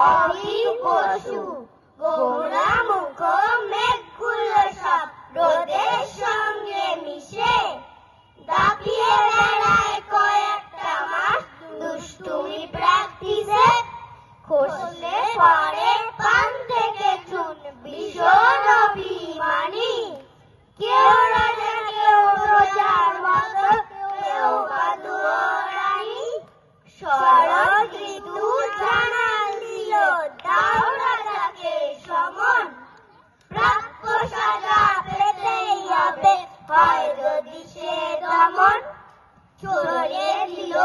অভীর পশু গোমরা মুখ মেঘগুলো সব রোদের সঙ্গে মিশে দাপিয়ে বেড়ায় কয়েকটা মাস দুষ্টুমি প্র্যাকটিসে। খসলে পরে পান থেকে চুন ভীষণ অভিমানী, কেউ রাজা কেউ প্রজার মতো কেউ বা দুয়োরানি। শরৎ ঋতু জানাল দিল দাও রাজাকে সমন, প্রাপ্য সাজা পেতেই হবে হয় যদি সে দমন। ছড়িয়ে দিল